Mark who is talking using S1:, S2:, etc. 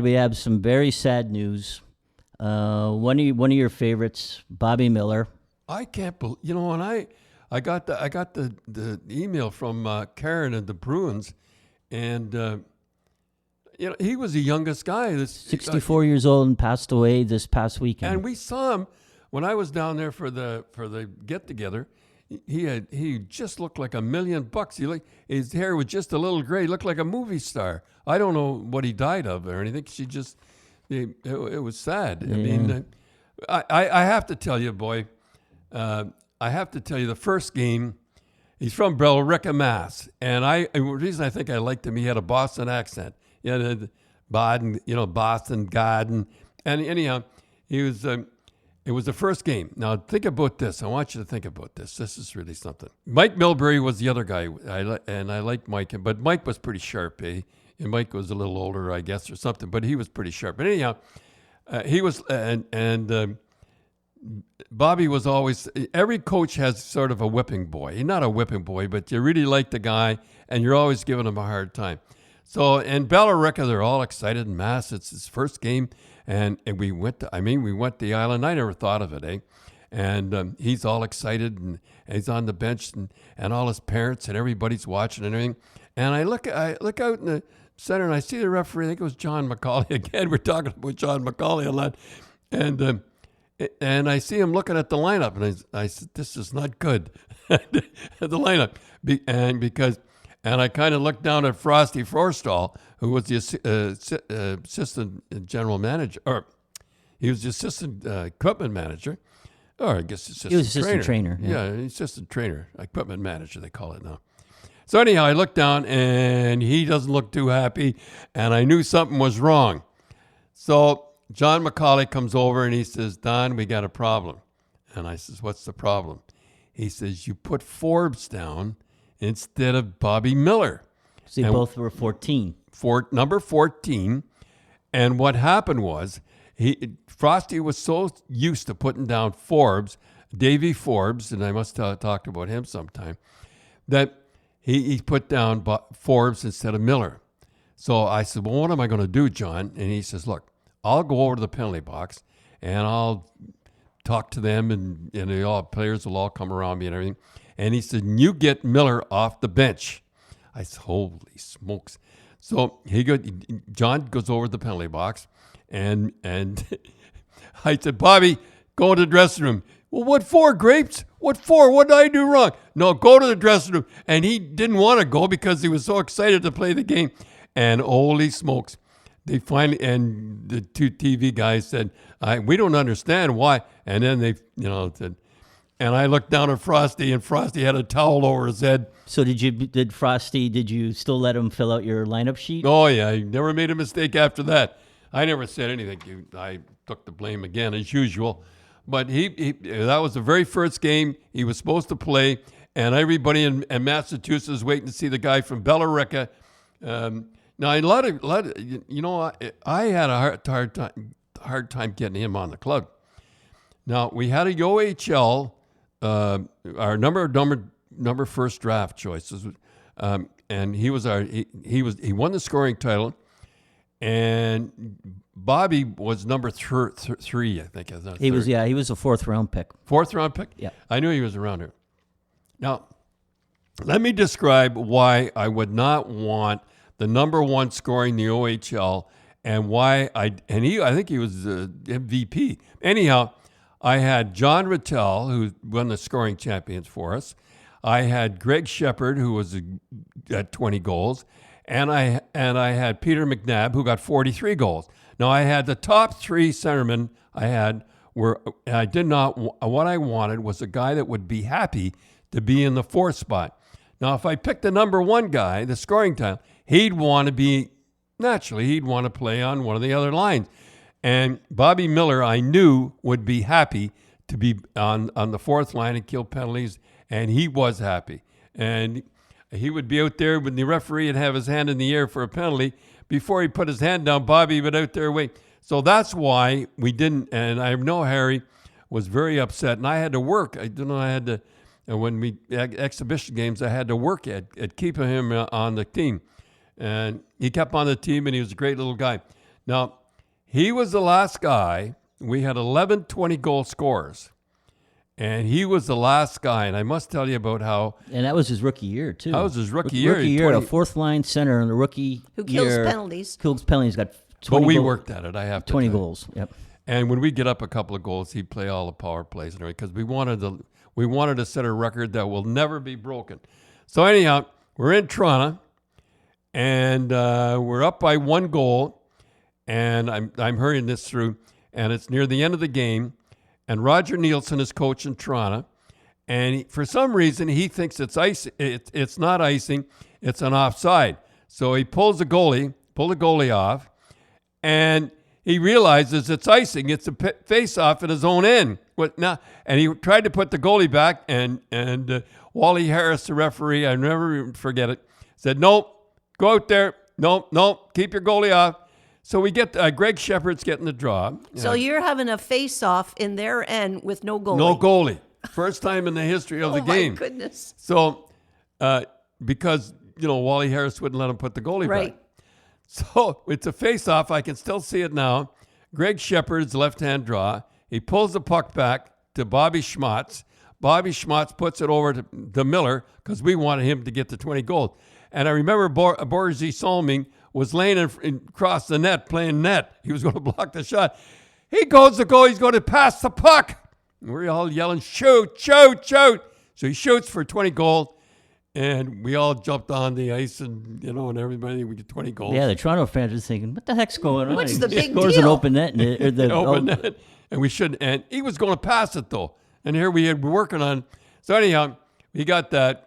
S1: We have some very sad news. One of your favorites, Bobby Miller.
S2: I can't believe, when I got the email from Karen and the Bruins, and he was the youngest guy.
S1: 64 years old and passed away this past weekend.
S2: And we saw him when I was down there for the get together. He just looked like $1,000,000. His hair was just a little gray. He looked like a movie star. I don't know what he died of or anything. It was sad.
S1: Yeah.
S2: I mean, I have to tell you, boy. I have to tell you, the first game. He's from Billerica, Mass, and the reason I think I liked him, he had a Boston accent. Boston, Garden, and anyhow, he was. It was the first game. Now think about this. I want you to think about this. This is really something. Mike Milbury was the other guy, I liked Mike, but Mike was pretty sharp. And Mike was a little older, I guess, or something, but he was pretty sharp. But anyhow, he was, and Bobby was always. Every coach has sort of a whipping boy. He's not a whipping boy, but you really like the guy, and you're always giving him a hard time. So in Billerica, they're all excited in Mass. It's his first game. And we went to the island. I never thought of it, eh? And he's all excited, and he's on the bench, and all his parents and everybody's watching and everything. And I look out in the center, and I see the referee. I think it was John McCauley again. We're talking about John McCauley a lot. And I see him looking at the lineup, and I said, "This is not good." The lineup, and I kind of looked down at Frosty Forstall, who was the assistant general manager, or he was the assistant equipment manager, or I guess assistant trainer.
S1: He was assistant trainer.
S2: Yeah, assistant trainer, equipment manager, they call it now. So anyhow, I looked down, and he doesn't look too happy, and I knew something was wrong. So John McCauley comes over, and he says, "Don, we got a problem." And I says, "What's the problem?" He says, "You put Forbes down instead of Bobby Miller."
S1: So they both were 14.
S2: Number 14. And what happened was, Frosty was so used to putting down Forbes, Davey Forbes, and I must talk about him sometime, that he put down Forbes instead of Miller. So I said, "Well, what am I going to do, John?" And he says, "Look, I'll go over to the penalty box, and I'll talk to them, and all players will all come around me and everything." And he said, "You get Miller off the bench." I said, "Holy smokes!" So John goes over to the penalty box, and I said, "Bobby, go to the dressing room." "Well, what for, Grapes? What for? What did I do wrong?" "No, go to the dressing room." And he didn't want to go because he was so excited to play the game. And holy smokes, they finally, and the two TV guys said, "We don't understand why." And then they, said. And I looked down at Frosty, and Frosty had a towel over his head.
S1: So did you still let him fill out your lineup sheet?
S2: Oh, yeah. He never made a mistake after that. I never said anything. I took the blame again, as usual. But that was the very first game he was supposed to play, and everybody in Massachusetts was waiting to see the guy from Billerica. Now, I had a hard time getting him on the club. Now, we had a OHL. Our number first draft choices, and he won the scoring title, and Bobby was number 3, I think.
S1: He was a 4th round pick.
S2: 4th round pick?
S1: Yeah.
S2: I knew he was around here. Now, let me describe why I would not want the number 1 scoring the OHL, and why I think he was the MVP. Anyhow, I had John Rattel, who won the scoring champions for us. I had Greg Shepard, who was at 20 goals, and I had Peter McNabb, who got 43 goals. Now I had the top 3 centermen. What I wanted was a guy that would be happy to be in the 4th spot. Now, if I picked the number 1 guy, the scoring title, he'd want to play on one of the other lines. And Bobby Miller, I knew, would be happy to be on the 4th line and kill penalties, and he was happy. And he would be out there when the referee would have his hand in the air for a penalty. Before he put his hand down, Bobby would out there wait. So that's why we didn't, and I know Harry was very upset, and I had to work. When we exhibition games, I had to work at keeping him on the team. And he kept on the team, and he was a great little guy. Now, he was the last guy. We had 11 20-goal scorers. And he was the last guy. And I must tell you about how
S1: And that was his rookie year, too.
S2: that was his rookie year.
S1: Rookie year,
S2: 20
S1: a fourth-line center in the rookie
S3: Who kills
S1: year.
S3: penalties.
S1: Kills penalties, got 20
S2: But we
S1: goal-
S2: worked at it, I have to
S1: 20
S2: tell you.
S1: goals, yep.
S2: And when we get up a couple of goals, he'd play all the power plays and everything because we wanted to set a record that will never be broken. So anyhow, we're in Toronto, and we're up by 1 goal, and I'm hurrying this through, and it's near the end of the game, and Roger Nielsen is coaching Toronto, and for some reason he thinks it's ice. It's not icing, it's an offside. So he pulled the goalie off, and he realizes it's icing. It's a face-off at his own end. What now? And he tried to put the goalie back, and Wally Harris, the referee, I never forget it, said, "Nope, go out there. Nope, keep your goalie off." So we get Greg Shepard's getting the draw.
S3: So you're having a face-off in their end with no goalie.
S2: No goalie. First time in the history of the game.
S3: Oh, my goodness.
S2: So because, Wally Harris wouldn't let him put the goalie
S3: Right.
S2: back. So it's a face-off. I can still see it now. Greg Shepard's left-hand draw. He pulls the puck back to Bobby Schmatz. Bobby Schmatz puts it over to Miller because we wanted him to get the 20 goals. And I remember Borzi Solming was laying across the net playing net. He was going to block the shot. He goes to go. He's going to pass the puck. And we're all yelling, "Shoot, shoot, shoot." So he shoots for 20 goals. And we all jumped on the ice, and and everybody, we get 20 goals.
S1: Yeah, the Toronto fans are thinking, what the heck's going on?
S3: What's
S1: He
S3: the big
S1: scores an
S3: deal?
S1: open net.
S2: Open net, and we shouldn't. And he was going to pass it though. And here we had been working on. So anyhow, we got that,